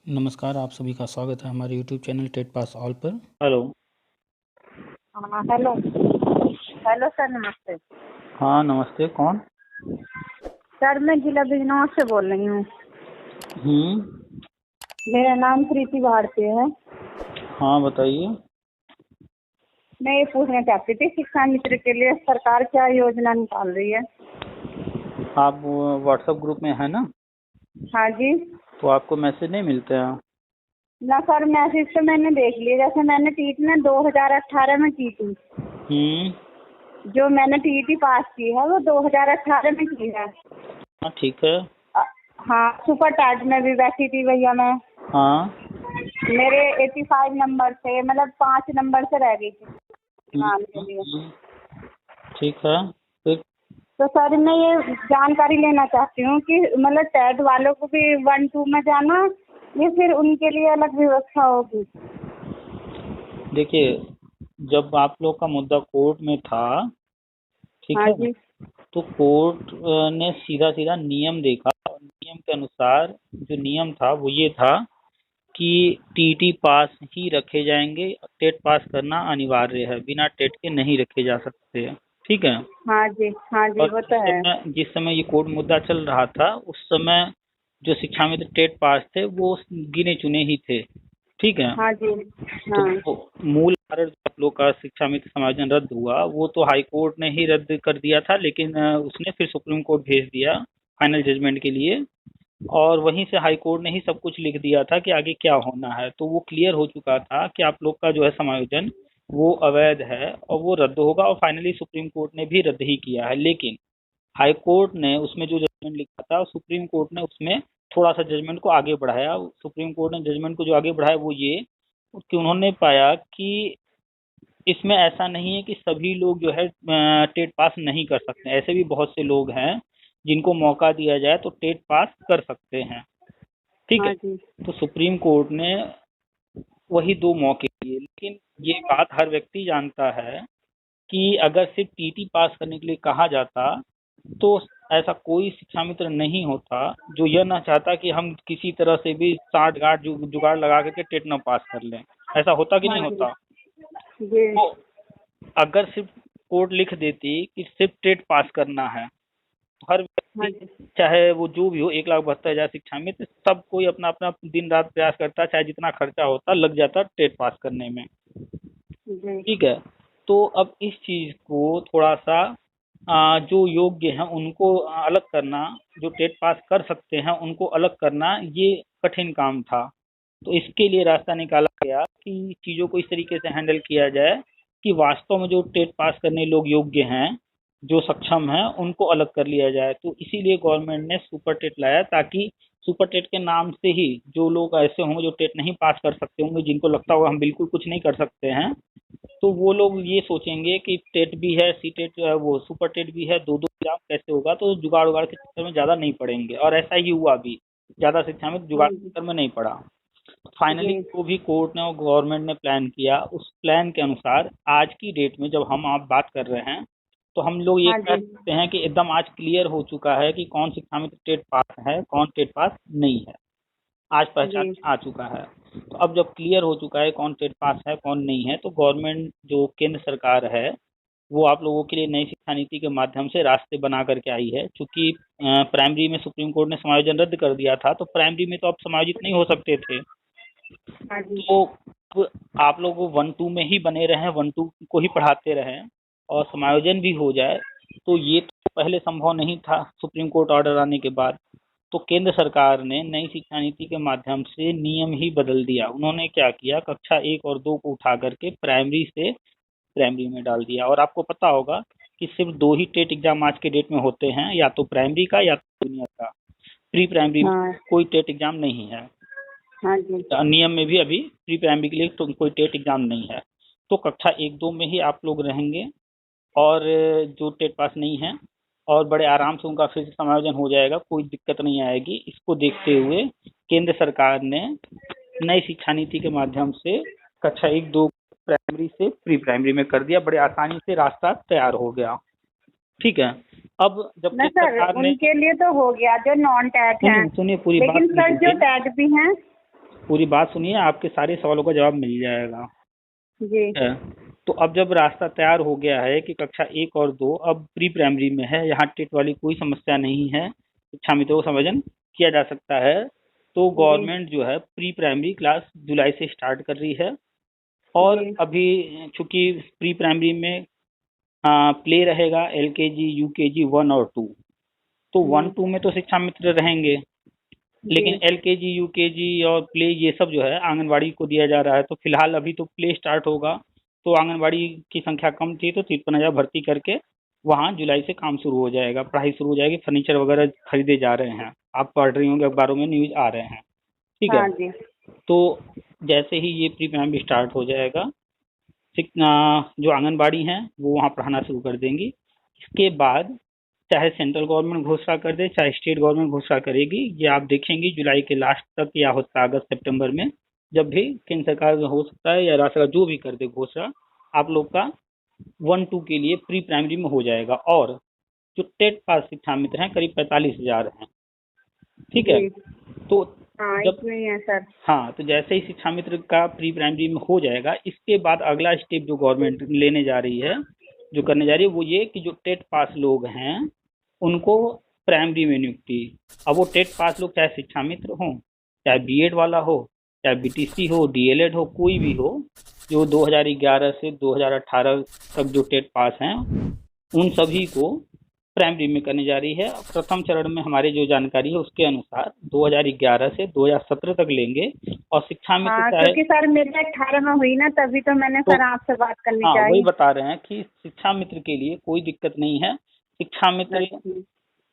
नमस्कार, आप सभी का स्वागत है हमारे YouTube channel TET pass all पर। हेलो। हाँ हेलो। हेलो सर, नमस्ते। हाँ नमस्ते, कौन? सर मैं जिला बिजनौर से बोल रही हूँ। मेरा नाम प्रीति भारती है। हाँ बताइए। मैं ये पूछना चाहती थी, शिक्षा मित्र के लिए सरकार क्या योजना निकाल रही है? आप व्हाट्सएप ग्रुप में है ना? हाँ जी। तो आपको मैसेज नहीं मिलते हैं? ना सर, मैसेज तो मैंने देख लिया। जैसे मैंने टीट में 2018 में की थी। जो मैंने टीटी पास की है वो 2018 में की है। हाँ ठीक है। हाँ, सुपर टैट में भी बैठी थी भैया मैं। हाँ। मेरे 85 नंबर से, मतलब 5 नंबर से रह गई थी एग्जाम के लिए। ठीक है। फिर तो सर मैं ये जानकारी लेना चाहती हूँ कि मतलब टैट वालों को भी 1-2 में जाना, या फिर उनके लिए अलग व्यवस्था होगी? देखिए, जब आप लोग का मुद्दा कोर्ट में था, ठीक हाँ है, जी। तो कोर्ट ने सीधा सीधा नियम देखा और नियम के अनुसार जो नियम था वो ये था कि टीटी पास ही रखे जाएंगे। टेट पास करना अनिवार्य है, बिना टेट के नहीं रखे जा सकते हैं। ठीक है। हाँ जी। हाँ जी, और वो तो है। जिस समय ये कोर्ट मुद्दा चल रहा था उस समय जो शिक्षा मित्र टेट पास थे वो गिने चुने ही थे। ठीक है। हाँ जी। तो हाँ वो मूल कारण जो आप लोग का शिक्षा मित्र समायोजन रद्द हुआ वो तो हाई कोर्ट ने ही रद्द कर दिया था, लेकिन उसने फिर सुप्रीम कोर्ट भेज दिया फाइनल जजमेंट के लिए। और वहीं से हाई कोर्ट ने ही सब कुछ लिख दिया था कि आगे क्या होना है। तो वो क्लियर हो चुका था कि आप लोग का जो है समायोजन वो अवैध है और वो रद्द होगा, और फाइनली सुप्रीम कोर्ट ने भी रद्द ही किया है। लेकिन हाई कोर्ट ने उसमें जो जजमेंट लिखा था, सुप्रीम कोर्ट ने उसमें थोड़ा सा जजमेंट को आगे बढ़ाया। सुप्रीम कोर्ट ने जजमेंट को जो आगे बढ़ाया वो ये कि उन्होंने पाया कि इसमें ऐसा नहीं है कि सभी लोग जो है टेट पास नहीं कर सकते। ऐसे भी बहुत से लोग हैं जिनको मौका दिया जाए तो टेट पास कर सकते हैं। ठीक है। हाँ जी। तो सुप्रीम कोर्ट ने वही दो मौके दिए, लेकिन ये बात हर व्यक्ति जानता है कि अगर सिर्फ टीटी पास करने के लिए कहा जाता तो ऐसा कोई शिक्षा मित्र नहीं होता जो यह ना चाहता कि हम किसी तरह से भी साठ गांठ जुगाड़ लगा करके टेट न पास कर लें। ऐसा होता कि हाँ नहीं जी। होता? जी। तो अगर सिर्फ कोर्ट लिख देती कि सिर्फ टेट पास करना है तो हर हाँ व्यक्ति, जी। चाहे वो जो भी हो, 1,72,000 शिक्षा मित्र, सब कोई अपना अपना दिन रात प्रयास करता, चाहे जितना खर्चा होता लग जाता टेट पास करने में। जी। ठीक है। तो अब इस चीज को थोड़ा सा जो योग्य हैं उनको अलग करना, जो टेट पास कर सकते हैं उनको अलग करना, ये कठिन काम था। तो इसके लिए रास्ता निकाला गया कि चीज़ों को इस तरीके से हैंडल किया जाए कि वास्तव में जो टेट पास करने लोग योग्य हैं, जो सक्षम हैं, उनको अलग कर लिया जाए। तो इसीलिए गवर्नमेंट ने सुपर टेट लाया, ताकि सुपर टेट के नाम से ही जो लोग ऐसे होंगे जो टेट नहीं पास कर सकते होंगे, जिनको लगता होगा हम बिल्कुल कुछ नहीं कर सकते हैं, तो वो लोग ये सोचेंगे कि टेट भी है, सी टेट, वो सुपर टेट भी है, दो दो एग्जाम कैसे होगा, तो जुगाड़ उगाड़ के चक्कर में ज़्यादा नहीं पड़ेंगे। और ऐसा ही हुआ भी, ज़्यादा शिक्षा में जुगाड़ हाँ के जी। चक्कर में नहीं पड़ा। फाइनली जी। जो भी कोर्ट ने और गवर्नमेंट ने प्लान किया, उस प्लान के अनुसार आज की डेट में जब हम आप बात कर रहे हैं तो हम लोग ये हाँ कह जी। सकते हैं कि एकदम आज क्लियर हो चुका है कि कौन शिक्षा में टेट पास है, कौन टेट पास नहीं है। आज पहचान जी। में आ चुका है। तो अब जब क्लियर हो चुका है कौन टेट पास है कौन नहीं है, तो गवर्नमेंट जो केंद्र सरकार है वो आप लोगों के लिए नई शिक्षा नीति के माध्यम से रास्ते बना करके आई है। चूंकि प्राइमरी में सुप्रीम कोर्ट ने समायोजन रद्द कर दिया था, तो प्राइमरी में तो आप समायोजित नहीं हो सकते थे। हाँ जी। तो आप लोग 1-2 में ही बने रहें, 1-2 को ही पढ़ाते रहें और समायोजन भी हो जाए, तो ये तो पहले संभव नहीं था सुप्रीम कोर्ट ऑर्डर आने के बाद। तो केंद्र सरकार ने नई शिक्षा नीति के माध्यम से नियम ही बदल दिया। उन्होंने क्या किया, कक्षा 1 और 2 को उठा करके प्राइमरी से प्राइमरी में डाल दिया। और आपको पता होगा कि सिर्फ 2 ही टेट एग्जाम आज के डेट में होते हैं, या तो प्राइमरी का या तो जूनियर का। प्री प्राइमरी में हाँ। कोई टेट एग्जाम नहीं है। हाँ जी। नियम में भी अभी प्री प्राइमरी के लिए तो कोई टेट एग्जाम नहीं है। तो कक्षा 1-2 में ही आप लोग रहेंगे, और जो टेट पास नहीं है, और बड़े आराम से उनका फिर से समायोजन हो जाएगा, कोई दिक्कत नहीं आएगी। इसको देखते हुए केंद्र सरकार ने नई शिक्षा नीति के माध्यम से कक्षा 1-2 प्राइमरी से प्री प्राइमरी में कर दिया। बड़े आसानी से रास्ता तैयार हो गया। ठीक है। अब जब ना केंद्र सर, सरकार ने, उनके लिए तो हो गया जो नॉन टैट हैं, सुनिए पूरी बात लेकिन पूरी सर जो कीजिए। टैट भी हैं। पूरी बात सुनिए, आपके सारे सवालों का जवाब मिल जाएगा। जी। है। तो अब जब रास्ता तैयार हो गया है कि कक्षा 1 और 2 अब प्री प्राइमरी में है, यहाँ टेट वाली कोई समस्या नहीं है, शिक्षा मित्रों को समायोजन किया जा सकता है। तो गवर्नमेंट जो है प्री प्राइमरी क्लास जुलाई से स्टार्ट कर रही है। और जी। अभी चूंकि प्री प्राइमरी में प्ले रहेगा, LKG UKG 1 और 2, तो 1-2 में तो शिक्षा मित्र रहेंगे, लेकिन LKG UKG और प्ले ये सब जो है आंगनबाड़ी को दिया जा रहा है। तो फिलहाल अभी तो प्ले स्टार्ट होगा, तो आंगनबाड़ी की संख्या कम थी तो 53,000 भर्ती करके वहाँ जुलाई से काम शुरू हो जाएगा, पढ़ाई शुरू हो जाएगी, फर्नीचर वगैरह खरीदे जा रहे हैं, आप पढ़ रही होंगे अखबारों में न्यूज आ रहे हैं। ठीक है। हाँ जी। तो जैसे ही ये प्री प्राइमरी स्टार्ट हो जाएगा, जो आंगनबाड़ी हैं वो वहाँ पढ़ाना शुरू कर देंगी। इसके बाद चाहे सेंट्रल गवर्नमेंट घोषणा कर दे, चाहे स्टेट गवर्नमेंट घोषणा करेगी, ये आप देखेंगे जुलाई के लास्ट तक या हो सकता है अगस्त सितंबर में, जब भी केंद्र सरकार हो सकता है या राज्य सरकार जो भी कर दे घोषणा, आप लोग का 1-2 के लिए प्री प्राइमरी में हो जाएगा। और जो टेट पास शिक्षा मित्र हैं करीब 45,000 हैं। ठीक है। तो हाँ, जब इतने ही है सर। हाँ, तो जैसे ही शिक्षा मित्र का प्री प्राइमरी में हो जाएगा, इसके बाद अगला स्टेप जो गवर्नमेंट लेने जा रही है, जो करने जा रही है, वो ये कि जो टेट पास लोग हैं उनको प्राइमरी में नियुक्ति। अब वो टेट पास लोग चाहे शिक्षा मित्र हो, चाहे बीएड वाला हो, चाहे बीटीसी हो, डीएलएड हो, कोई भी हो, जो 2011 से 2018 तक जो टेट पास हैं, उन सभी को प्राइमरी में करने जा रही है। प्रथम चरण में हमारी जो जानकारी है उसके अनुसार 2011 से 2017 तक लेंगे। और शिक्षा मित्र हाँ, चाहे क्योंकि सर मेरे 18 में हुई ना, तभी तो मैंने सर आपसे बात करनी हाँ, वही चाहिए। बता रहे हैं कि शिक्षा मित्र के लिए कोई दिक्कत नहीं है। शिक्षा मित्र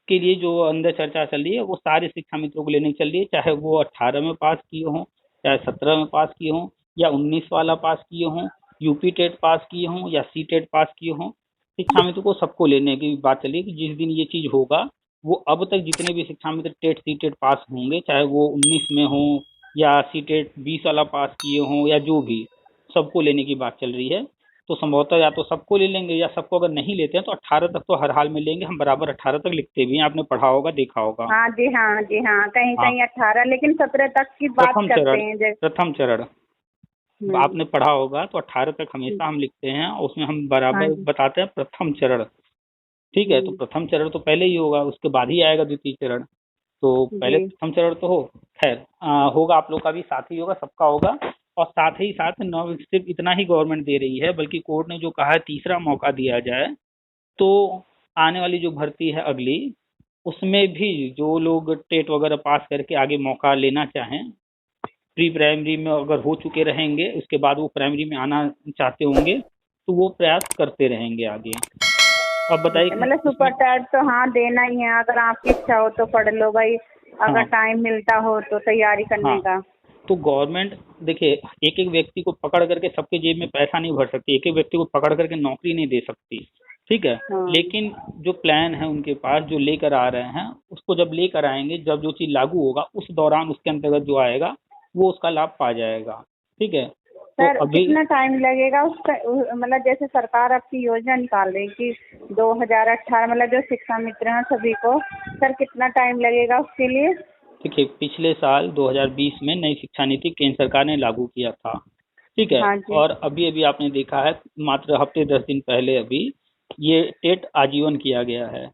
के लिए जो अंदर चर्चा चल रही है वो सारे शिक्षा मित्रों को लेने चल रही है, चाहे वो 18 में पास किए हों, चाहे 17 में पास किए हों, या 19 वाला पास किए हों, यूपी टेट पास किए हों, या सी टेट पास किए हों। शिक्षा मित्र को सबको लेने की बात चली कि जिस दिन ये चीज होगा, वो अब तक जितने भी शिक्षा मित्र टेट सी टेट पास होंगे, चाहे वो 19 में हो या सी टेट 20 वाला पास किए हों, या जो भी, सबको लेने की बात चल रही है। तो संभवतः या तो सबको ले लेंगे, या सबको अगर नहीं लेते हैं तो 18 तक तो हर हाल में लेंगे। हम बराबर 18 तक लिखते भी हैं, आपने पढ़ा होगा, देखा होगा। हाँ जी, हाँ जी, हाँ, कहीं हाँ। कहीं 18, लेकिन 17 तक की बात करते हैं। प्रथम चरण आपने पढ़ा होगा, तो 18 तक हमेशा हम लिखते हैं, उसमें हम बराबर बताते हैं प्रथम चरण। ठीक है। तो प्रथम चरण तो पहले ही होगा, उसके बाद ही आएगा द्वितीय चरण। तो पहले प्रथम चरण तो हो, खैर होगा, आप लोग का भी साथ ही होगा, सबका होगा। और साथ ही साथ न सिर्फ इतना ही गवर्नमेंट दे रही है, बल्कि कोर्ट ने जो कहा है तीसरा मौका दिया जाए, तो आने वाली जो भर्ती है अगली, उसमें भी जो लोग टेट वगैरह पास करके आगे मौका लेना चाहें, प्री प्राइमरी में अगर हो चुके रहेंगे, उसके बाद वो प्राइमरी में आना चाहते होंगे, तो वो प्रयास करते रहेंगे आगे। अब बताइए। मतलब सुपर टेट तो हाँ देना ही है, अगर आपकी इच्छा हो तो पढ़ लो भाई, अगर टाइम मिलता हो तो तैयारी करने का। तो गवर्नमेंट देखिए, एक एक व्यक्ति को पकड़ करके सबके जेब में पैसा नहीं भर सकती, एक एक व्यक्ति को पकड़ करके नौकरी नहीं दे सकती। ठीक है। लेकिन जो प्लान है उनके पास, जो लेकर आ रहे हैं, उसको जब लेकर आएंगे, जब जो चीज लागू होगा उस दौरान उसके अंतर्गत जो आएगा वो उसका लाभ पा जाएगा। ठीक है। सर तो अभी कितना टाइम लगेगा उसका, मतलब जैसे सरकार आपकी योजना निकाल रही कि 2018 मतलब जो शिक्षा मित्र हैं सभी को, सर कितना टाइम लगेगा उसके लिए? देखिए, पिछले साल 2020 में नई शिक्षा नीति केंद्र सरकार ने लागू किया था। ठीक है। हाँ और अभी अभी आपने देखा है, मात्र हफ्ते 10 दिन पहले अभी ये टेट आजीवन किया गया है।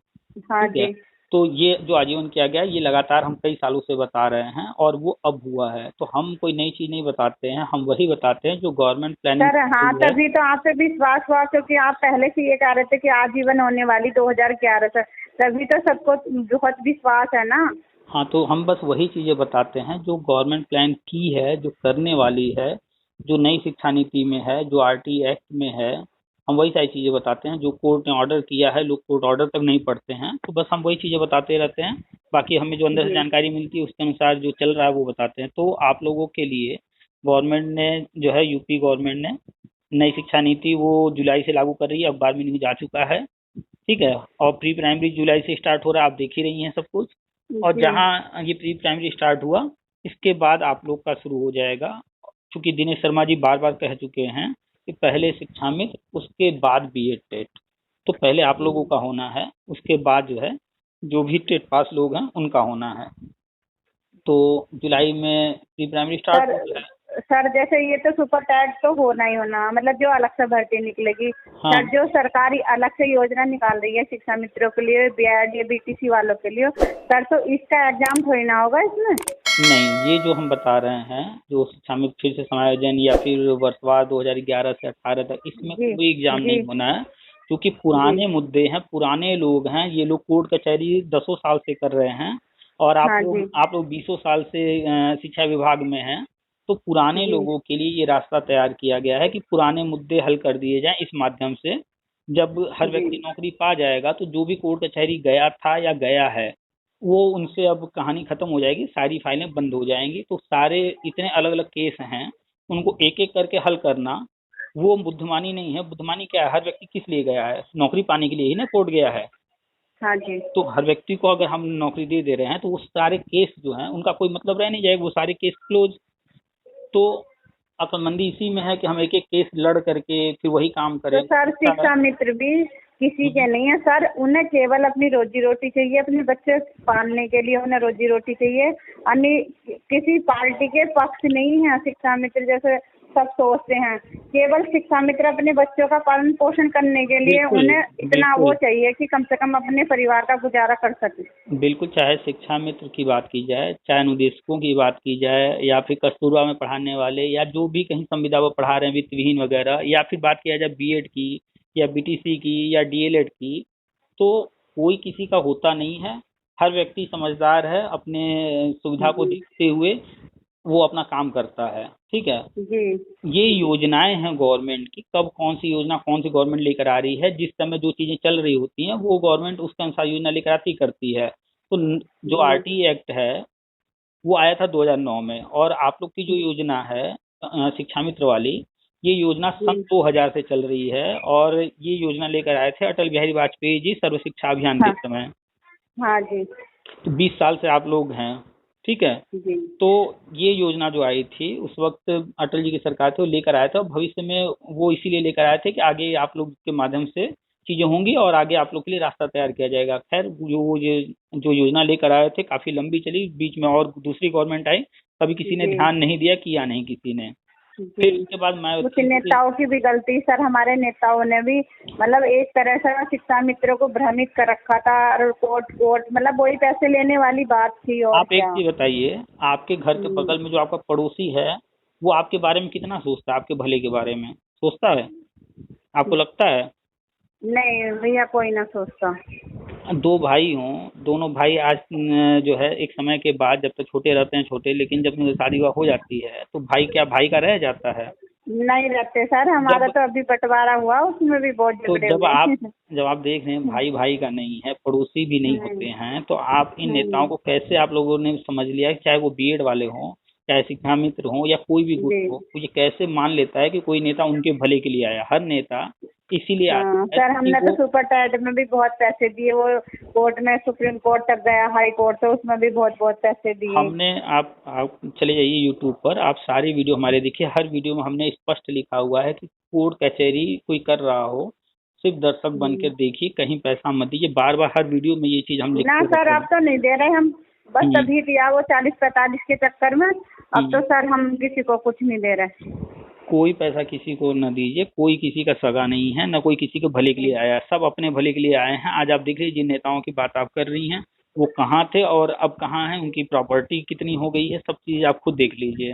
हाँ जी। तो ये जो आजीवन किया गया, ये लगातार हम कई सालों से बता रहे हैं, और वो अब हुआ है। तो हम कोई नई चीज नहीं बताते हैं, हम वही बताते हैं जो गवर्नमेंट प्लानिंग। सर हाँ, तभी तो आप पे विश्वास हुआ, क्योंकि आप पहले से ये कह रहे थे कि आजीवन होने वाली 2011 से, तभी तो सबको बहुत विश्वास है ना। हाँ, तो हम बस वही चीजें बताते हैं जो गवर्नमेंट प्लान की है, जो करने वाली है, जो नई शिक्षा नीति में है, जो आरटी एक्ट में है, हम वही सारी चीजें बताते हैं। जो कोर्ट ने ऑर्डर किया है, लोग कोर्ट ऑर्डर तक नहीं पढ़ते हैं, तो बस हम वही चीजें बताते रहते हैं। बाकी हमें जो अंदर से जानकारी मिलती है उसके अनुसार जो चल रहा है वो बताते हैं। तो आप लोगों के लिए गवर्नमेंट ने जो है, यूपी गवर्नमेंट ने नई शिक्षा नीति वो जुलाई से लागू कर रही है, अखबार में न्यूज आ चुका है। ठीक है। और प्री प्राइमरी जुलाई से स्टार्ट हो रहा है, आप देख ही रही हैं सब कुछ। और जहाँ ये प्री प्राइमरी स्टार्ट हुआ, इसके बाद आप लोग का शुरू हो जाएगा। क्योंकि दिनेश शर्मा जी बार बार कह चुके हैं कि पहले शिक्षा मित्र, उसके बाद बीएड टेट। तो पहले आप लोगों का होना है, उसके बाद जो है जो भी टेट पास लोग हैं उनका होना है। तो जुलाई में प्री प्राइमरी स्टार्ट हो गया है। सर जैसे ये तो सुपर टैट तो होना ही होना, मतलब जो अलग से भर्ती निकलेगी। हाँ। सर जो सरकारी अलग से योजना निकाल रही है शिक्षा मित्रों के लिए, बीएड या बीटीसी वालों के लिए, सर तो इसका एग्जाम थोड़ी ना होगा इसमें? नहीं, ये जो हम बता रहे हैं जो शिक्षा मित्र फिर से समायोजन या फिर वर्षवार 2011 से 18 तक, इसमें कोई एग्जाम नहीं होना है, क्योंकि पुराने मुद्दे हैं, पुराने लोग हैं, ये लोग कोर्ट कचहरी 10 साल से कर रहे हैं और आप लोग 20 साल से शिक्षा विभाग में हैं। तो पुराने लोगों के लिए ये रास्ता तैयार किया गया है कि पुराने मुद्दे हल कर दिए जाएं इस माध्यम से। जब हर व्यक्ति नौकरी पा जाएगा तो जो भी कोर्ट कचहरी गया था या गया है वो उनसे अब कहानी खत्म हो जाएगी, सारी फाइलें बंद हो जाएंगी। तो सारे इतने अलग अलग केस हैं, उनको एक एक करके हल करना वो बुद्धिमानी नहीं है। बुद्धिमानी क्या है, हर व्यक्ति किस लिए गया है, नौकरी पाने के लिए ही ना कोर्ट गया है। हाँ जी। तो हर व्यक्ति को अगर हम नौकरी दे रहे हैं तो वो सारे केस जो हैं उनका कोई मतलब रह नहीं जाएगा, वो सारे केस क्लोज। तो अक्लमंदी इसी में है कि हम एक एक केस लड़ करके फिर वही काम करें। तो सर शिक्षा मित्र भी किसी के नहीं है सर, उन्हें केवल अपनी रोजी रोटी चाहिए, अपने बच्चे पालने के लिए उन्हें रोजी रोटी चाहिए। अन्य किसी पार्टी के पक्ष नहीं है शिक्षा मित्र जैसे सब सोचते हैं। केवल शिक्षा मित्र अपने बच्चों का पालन पोषण करने के लिए उन्हें इतना वो चाहिए कि कम से कम अपने परिवार का गुजारा कर सके। बिल्कुल, चाहे शिक्षा मित्र की बात की जाए, चाहे अनुदेशकों की बात की जाए, या फिर कस्तूरबा में पढ़ाने वाले, या जो भी कहीं संविदा वो पढ़ा रहे हैं वित्त विहीन वगैरह, या फिर बात किया जाए बीएड की या बीटीसी की या डीएलएड की, तो कोई किसी का होता नहीं है। हर व्यक्ति समझदार है, अपने सुविधा को देखते हुए वो अपना काम करता है। ठीक है जी। ये योजनाएं हैं गवर्नमेंट की, कब कौन सी योजना कौन सी गवर्नमेंट लेकर आ रही है, जिस समय जो चीजें चल रही होती हैं वो गवर्नमेंट उसके अनुसार योजना लेकर आती करती है। तो जो आरटीई एक्ट है वो आया था 2009 में, और आप लोग की जो योजना है शिक्षा मित्र वाली, ये योजना सन 2000 से चल रही है, और ये योजना लेकर आए थे अटल बिहारी वाजपेयी जी सर्व शिक्षा अभियान के समय। हाँ जी। तो 20 साल से आप लोग हैं, ठीक है जी। तो ये योजना जो आई थी उस वक्त अटल जी की सरकार थे, वो लेकर आए थे, और भविष्य में वो इसीलिए लेकर आए थे कि आगे आप लोग के माध्यम से चीजें होंगी और आगे आप लोग के लिए रास्ता तैयार किया जाएगा। खैर जो योजना लेकर आए थे काफी लंबी चली, बीच में और दूसरी गवर्नमेंट आई, कभी किसी ने ध्यान नहीं दिया, किया नहीं किसी ने। फिर उसके बाद नेताओं की भी गलती सर, हमारे नेताओं ने भी मतलब एक तरह से शिक्षा मित्रों को भ्रमित कर रखा था, और कोर्ट मतलब वही पैसे लेने वाली बात थी। और आप एक चीज बताइए, आपके घर के बगल में जो आपका पड़ोसी है वो आपके बारे में कितना सोचता है, आपके भले के बारे में सोचता है? आपको लगता है? नहीं भैया, कोई ना सोचता। दो भाई हों, दोनों भाई आज जो है एक समय के बाद, जब तक छोटे रहते हैं छोटे, लेकिन जब शादी विवाह हो जाती है तो भाई क्या भाई का रह जाता है? नहीं रहते सर, हमारा तो अभी बंटवारा हुआ उसमें भी बहुत झगड़े हुए। जब आप देख रहे हैं भाई भाई का नहीं है, पड़ोसी भी नहीं होते हैं, तो आप इन नेताओं को कैसे आप लोगों ने समझ लिया, चाहे वो बीएड वाले हों, चाहे शिक्षा मित्र हों, या कोई भी गुट हो, ये कैसे मान लेता है कि कोई नेता उनके भले के लिए आया? हर नेता इसीलिए सर हमने तो सुपर टैट में भी बहुत पैसे दिए, वो कोर्ट में सुप्रीम कोर्ट तक गया, हाई कोर्ट, तो उसमें भी बहुत पैसे दिए हमने। आप चले जाइए यूट्यूब पर, आप सारी वीडियो हमारे देखिए, हर वीडियो में हमने स्पष्ट लिखा हुआ है कि कोर्ट कचहरी कोई कर रहा हो सिर्फ दर्शक बनकर देखिए, कहीं पैसा मत दीजिए। बार बार हर वीडियो में ये चीज हम लिखते ना सर, आप तो नहीं दे रहे, हम बस तभी दिया वो 40-45 के चक्कर में। अब तो सर हम किसी को कुछ नहीं दे रहे। कोई पैसा किसी को न दीजिए, कोई किसी का सगा नहीं है, न कोई किसी के भले के लिए आया है, सब अपने भले के लिए आए हैं। आज आप देख लीजिए जिन नेताओं की बात आप कर रही हैं वो कहाँ थे और अब कहाँ हैं, उनकी प्रॉपर्टी कितनी हो गई है, सब चीज आप खुद देख लीजिए।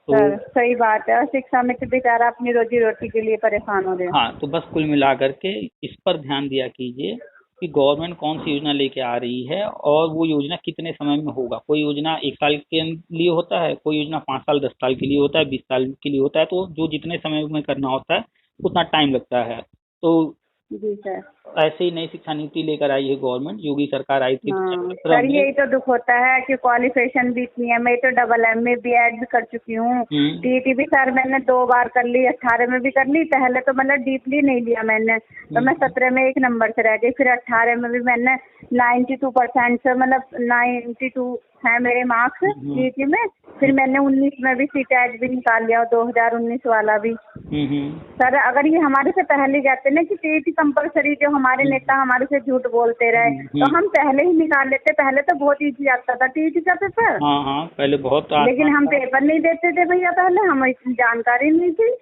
तो सही बात है, शिक्षा में तो बेचारा अपनी रोजी रोटी के लिए परेशान हो रहे हैं। हाँ, तो बस कुल मिला करके इस पर ध्यान दिया कीजिए कि गवर्नमेंट कौन सी योजना लेके आ रही है और वो योजना कितने समय में होगा। कोई योजना 1 साल के लिए होता है, कोई योजना 5 साल 10 साल के लिए होता है, 20 साल के लिए होता है। तो जो जितने समय में करना होता है उतना टाइम लगता है। तो जी सर, ऐसे ही नई शिक्षा नीति लेकर आई है गवर्नमेंट, योगी सरकार आई थी। सर यही तो दुख होता है कि क्वालिफिकेशन भी इतनी है। मैं तो डबल MA BEd भी कर चुकी हूँ, टीटी भी सर मैंने 2 बार कर ली, 18 में भी कर ली। पहले तो मतलब डीपली नहीं लिया मैंने, तो मैं 17 में 1 नंबर से रह गई। फिर 18 में भी मैंने 92% से, मतलब 92 है मेरे मार्क्स टीटी में। फिर मैंने 19 में भी CTET भी निकाल लिया, 2019 वाला भी। सर अगर ये हमारे से पहले जाते ना कि टीटी कंपलसरी जो हमारे नेता हमारे से झूठ बोलते रहे तो हम पहले ही निकाल लेते। पहले तो बहुत इजी आता था टीटी का पेपर। हाँ हाँ, पहले बहुत लेकिन हम पेपर नहीं देते थे भैया, पहले हमें इतनी जानकारी नहीं थी।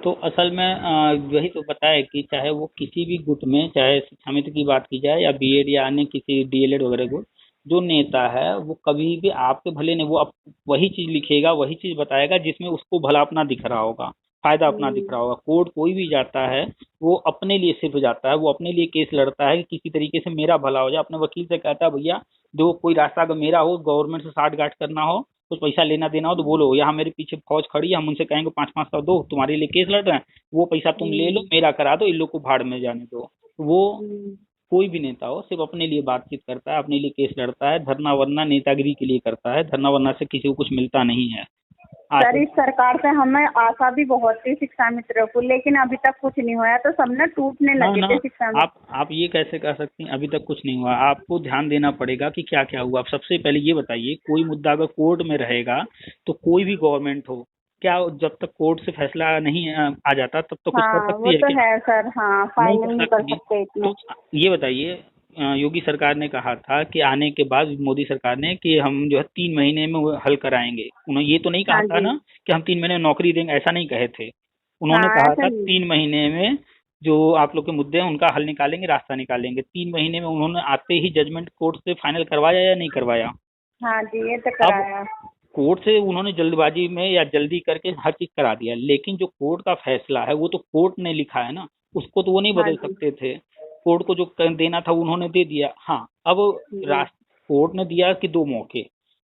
तो असल में वही तो बताया कि चाहे वो किसी भी गुट में, चाहे शिक्षा मित्र की बात की जाए या बीएड या अन्य किसी डीएलएड वगैरह गुट, जो नेता है वो कभी भी आपके भले नहीं, वो वही चीज लिखेगा, वही चीज बताएगा जिसमें उसको भला अपना दिख रहा होगा, फायदा अपना दिख रहा होगा। कोर्ट कोई भी जाता है वो अपने लिए सिर्फ जाता है, वो अपने लिए केस लड़ता है कि किसी तरीके से मेरा भला हो जाए। अपने वकील से कहता है भैया जो कोई रास्ता अगर मेरा हो, गवर्नमेंट से साठ गांठ करना हो, कुछ पैसा लेना देना हो तो बोलो, यहाँ मेरे पीछे फौज खड़ी है, हम उनसे कहेंगे 5-5 सौ दो, तुम्हारे लिए केस लड़ रहे हैं, वो पैसा तुम ले लो, मेरा करा दो, इन लोग को भाड़ में जाने दो। वो कोई भी नेता हो सिर्फ अपने लिए बातचीत करता है, अपने लिए केस लड़ता है। धरना वरना नेतागिरी के लिए करता है, धरना वरना से किसी को कुछ मिलता नहीं है। सर इस सरकार से हमें आशा भी बहुत थी शिक्षा मित्रों को, लेकिन अभी तक कुछ नहीं हुआ, तो सब ना टूटने लगे थे शिक्षा मित्र। आप ये कैसे कह सकती हैं अभी तक कुछ नहीं हुआ? आपको ध्यान देना पड़ेगा कि क्या क्या हुआ। आप सबसे पहले ये बताइए, कोई मुद्दा अगर कोर्ट में रहेगा तो कोई भी गवर्नमेंट हो, क्या जब तक कोर्ट से फैसला नहीं आ जाता तब तो कुछ कर सकती वो है तो क्या? है सर, हाँ फाइनल नहीं कर सकते इतने। तो ये बताइए, योगी सरकार ने कहा था कि आने के बाद मोदी सरकार ने कि हम जो है 3 महीने में वो हल कराएंगे। उन्होंने ये तो नहीं कहा था ना कि हम 3 महीने में नौकरी देंगे, ऐसा नहीं कहे थे। उन्होंने कहा था 3 महीने में जो आप लोग के मुद्दे हैं उनका हल निकालेंगे, रास्ता निकालेंगे। 3 महीने में उन्होंने आते ही जजमेंट कोर्ट से फाइनल करवाया या नहीं करवाया? हाँ जी, ये तो कराया। कोर्ट से उन्होंने जल्दबाजी में या जल्दी करके हर चीज करा दिया, लेकिन जो कोर्ट का फैसला है वो तो कोर्ट ने लिखा है ना, उसको तो वो नहीं बदल सकते थे। कोर्ट को जो देना था उन्होंने दे दिया। हाँ, अब कोर्ट ने दिया कि 2 मौके,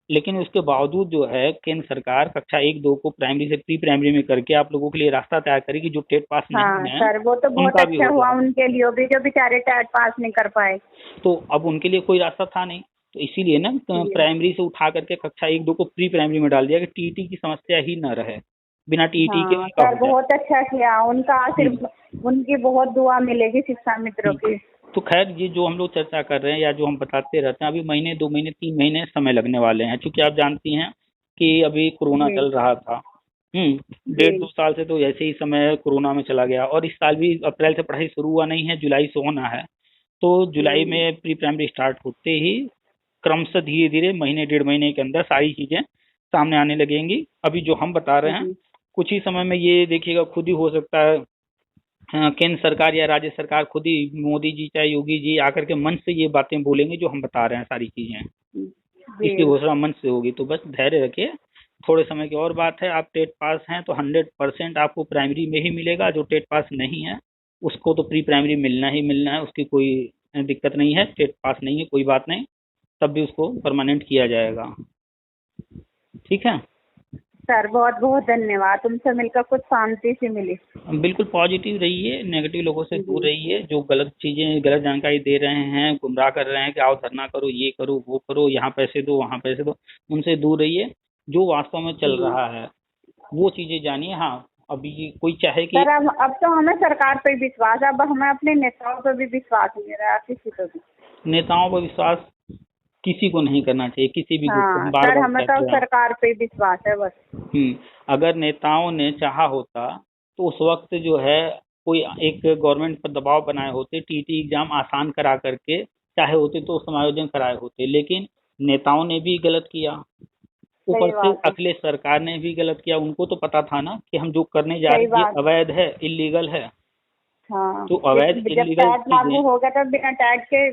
लेकिन उसके बावजूद जो है केंद्र सरकार कक्षा 1-2 को प्राइमरी से प्री प्राइमरी में करके आप लोगों के लिए रास्ता तैयार करेगी। जो टेट पास नहीं है सर वो तो बहुत अच्छा हुआ उनके लिए भी, जो बेचारे टेट पास नहीं कर पाए। तो अब उनके लिए कोई रास्ता था नहीं, तो इसीलिए ना प्राइमरी से उठा करके कक्षा 1-2 को प्री प्राइमरी में डाल दिया कि टीटी की समस्या ही न रहे, बिना टीटी के उनका सर बहुत अच्छा किया, उनका सिर्फ उनकी बहुत दुआ मिलेगी शिक्षा मित्रों की। तो खैर, ये जो हम लोग चर्चा कर रहे हैं या जो हम बताते रहते हैं, अभी महीने 2 महीने 3 महीने समय लगने वाले हैं, क्योंकि आप जानती हैं कि अभी कोरोना चल रहा था। 1.5-2 साल से तो ऐसे ही समय कोरोना में चला गया, और इस साल भी अप्रैल से पढ़ाई शुरू हुआ नहीं है, जुलाई से होना है। तो जुलाई में प्री प्राइमरी स्टार्ट होते ही क्रमशः धीरे धीरे महीने 1.5 महीने के अंदर सारी चीजें सामने आने लगेंगी। अभी जो हम बता रहे हैं कुछ ही समय में ये देखिएगा खुद ही हो सकता है केंद्र सरकार या राज्य सरकार खुद ही, मोदी जी चाहे योगी जी आकर के मंच से ये बातें बोलेंगे जो हम बता रहे हैं सारी चीजें, इसकी घोषणा मंच से होगी। तो बस धैर्य रखिए, थोड़े समय की और बात है। आप टेट पास हैं तो 100% आपको प्राइमरी में ही मिलेगा। जो टेट पास नहीं है उसको तो प्री प्राइमरी मिलना ही मिलना है, उसकी कोई दिक्कत नहीं है। टेट पास नहीं है कोई बात नहीं, तब भी उसको परमानेंट किया जाएगा। ठीक है सर, बहुत बहुत धन्यवाद, तुमसे मिलकर कुछ शांति से मिली। बिल्कुल पॉजिटिव रहिए, नेगेटिव लोगों से दूर रहिए। जो गलत चीजें, गलत जानकारी दे रहे हैं, गुमराह कर रहे हैं कि आओ धरना करो, ये करो, वो करो, यहाँ पैसे दो, वहाँ पैसे दो, उनसे दूर रहिए। जो वास्तव में चल रहा है वो चीजें जानिए। हाँ, अभी कोई चाहे कि सर अब तो हमें सरकार पे विश्वास है, अब हमें अपने नेताओं पे भी विश्वास नहीं रहा, किसी पे भी। नेताओं पर विश्वास किसी को नहीं करना चाहिए, किसी भी ग्रुप को। सर हमें तो सरकार पे विश्वास है बस। अगर नेताओं ने चाहा होता तो उस वक्त जो है कोई एक गवर्नमेंट पर दबाव बनाए होते, टीटी एग्जाम आसान करा करके चाहे होते तो समायोजन कराए होते, लेकिन नेताओं ने भी गलत किया, ऊपर से अखिलेश सरकार ने भी गलत किया। उनको तो पता था ना कि हम जो करने जा रहे हैं अवैध है, इलीगल है। तो अवैध इलीगल लागू हो गया था, बिना टैग के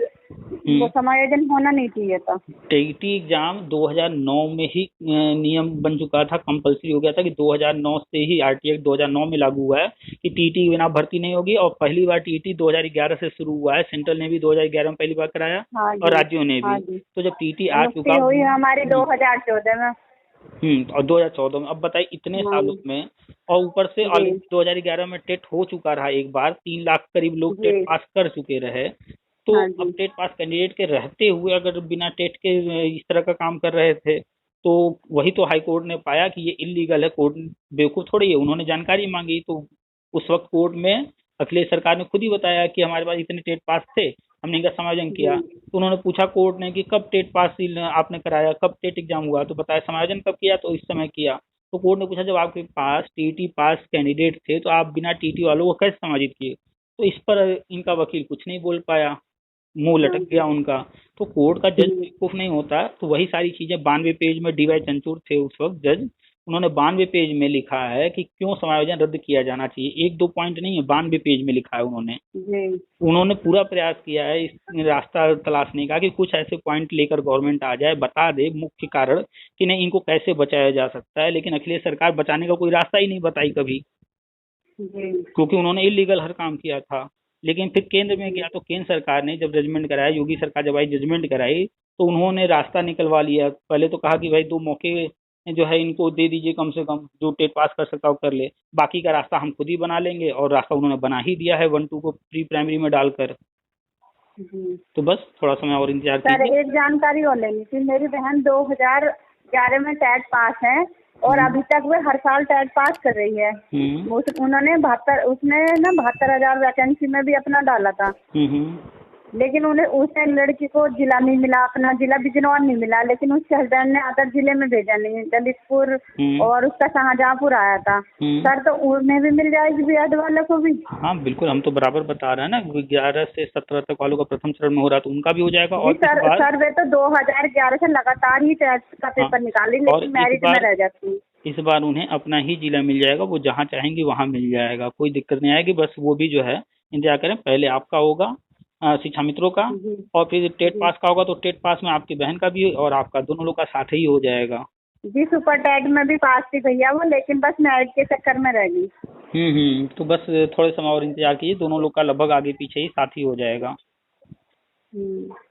वो समायोजन होना नहीं चाहिए था। टीटी एग्जाम 2009 में ही नियम बन चुका था, कंपलसरी हो गया था कि 2009 से ही आरटीआई 2009 में लागू हुआ है कि टीटी के बिना भर्ती नहीं होगी। और पहली बार टीटी 2011 से शुरू हुआ है, सेंट्रल ने भी 2011 में पहली बार कराया और राज्यों ने भी। तो जब टीटी आ चुका हमारी 2014 में और 2014 में, अब बताइए इतने सालों में, और ऊपर से ऑलरेडी 2011 में टेट हो चुका रहा एक बार, 3 लाख करीब लोग टेट पास कर चुके रहे। तो अब टेट पास कैंडिडेट के रहते हुए अगर बिना टेट के इस तरह का काम कर रहे थे तो वही तो हाई कोर्ट ने पाया कि ये इलीगल है। कोर्ट बेवकूफ थोड़ी है, उन्होंने जानकारी मांगी तो उस वक्त कोर्ट में अखिलेश सरकार ने खुद ही बताया कि हमारे पास इतने टेट पास थे, हमने इनका समायोजन किया। तो उन्होंने पूछा कोर्ट ने कि कब टेट पास आपने कराया, कब टेट एग्जाम हुआ, तो बताया समायोजन कब किया, तो इस समय किया। तो कोर्ट ने पूछा जब आपके पास टीटी पास कैंडिडेट थे तो आप बिना टीटी वालों को कैसे समायोजित किए? तो इस पर इनका वकील कुछ नहीं बोल पाया, मुंह लटक गया उनका। तो कोर्ट का जज बेवकूफ नहीं होता, तो वही सारी चीजें 92 पेज में DY चंचूर थे उस वक्त जज, उन्होंने 92 पेज में लिखा है कि क्यों समायोजन रद्द किया जाना चाहिए। 1-2 पॉइंट नहीं है, 92 पेज में लिखा है उन्होंने पूरा प्रयास किया है इस रास्ता तलाशने का कि कुछ ऐसे पॉइंट लेकर गवर्नमेंट आ जाए, बता दे मुख्य कारण कि नहीं इनको कैसे बचाया जा सकता है। लेकिन अखिलेश सरकार बचाने का कोई रास्ता ही नहीं बताई कभी, क्योंकि उन्होंने इलीगल हर काम किया था। लेकिन फिर केंद्र में गया तो केंद्र सरकार ने जब जजमेंट कराया, योगी सरकार जब आई जजमेंट कराई, तो उन्होंने रास्ता निकलवा लिया। पहले तो कहा कि भाई 2 मौके जो है इनको दे दीजिए, कम से कम जो टेट पास कर सकता हो कर ले, बाकी का रास्ता हम खुद ही बना लेंगे। और रास्ता उन्होंने बना ही दिया है 1-2 को प्री प्राइमरी में डालकर। तो बस थोड़ा समय और इंतजार सर कीजिए। एक जानकारी और लेनी थी, मेरी बहन 2011 में टेट पास है और अभी तक वे हर साल टेट पास कर रही है। उन्होंने 72,000 वैकेंसी में भी अपना डाला था, लेकिन उन्हें उस लड़की को जिला नहीं मिला, अपना जिला बिजनौर नहीं मिला, लेकिन उसके हस्बैंड ने अदर जिले में भेजा नहीं, ललितपुर और उसका शाहजहांपुर आया था। सर तो उन्हें भी मिल जाएगी बीएड वाले को भी? हाँ बिल्कुल, हम तो बराबर बता रहे हैं ना, 11 से 17 तक वालों का प्रथम चरण में हो रहा, तो उनका भी हो जाएगा। और सर वे तो 2011 से लगातार ही टेस्ट का पेपर निकालेंगे, लेकिन मेरिट में रह जाती है। इस बार उन्हें अपना ही जिला मिल जाएगा, वो जहाँ चाहेंगे वहाँ मिल जाएगा, कोई दिक्कत नहीं आएगी। बस वो भी जो है इंतजार करें, पहले आपका होगा शिक्षा मित्रों का, और फिर टेट पास का होगा तो टेट पास में आपकी बहन का भी और आपका दोनों लोग का साथ ही हो जाएगा। जी सुपर टेट में भी पास थी भैया वो, लेकिन बस मेरिट के चक्कर में रह गई। तो बस थोड़े समय और इंतजार कीजिए, दोनों लोग का लगभग आगे पीछे ही साथ ही हो जाएगा।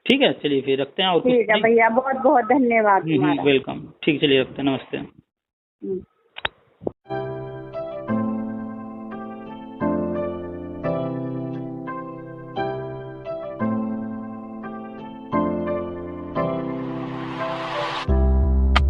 ठीक है, चलिए फिर रखते हैं। और ठीक है भैया, बहुत बहुत धन्यवाद। वेलकम। ठीक, चलिए रखते हैं, नमस्ते।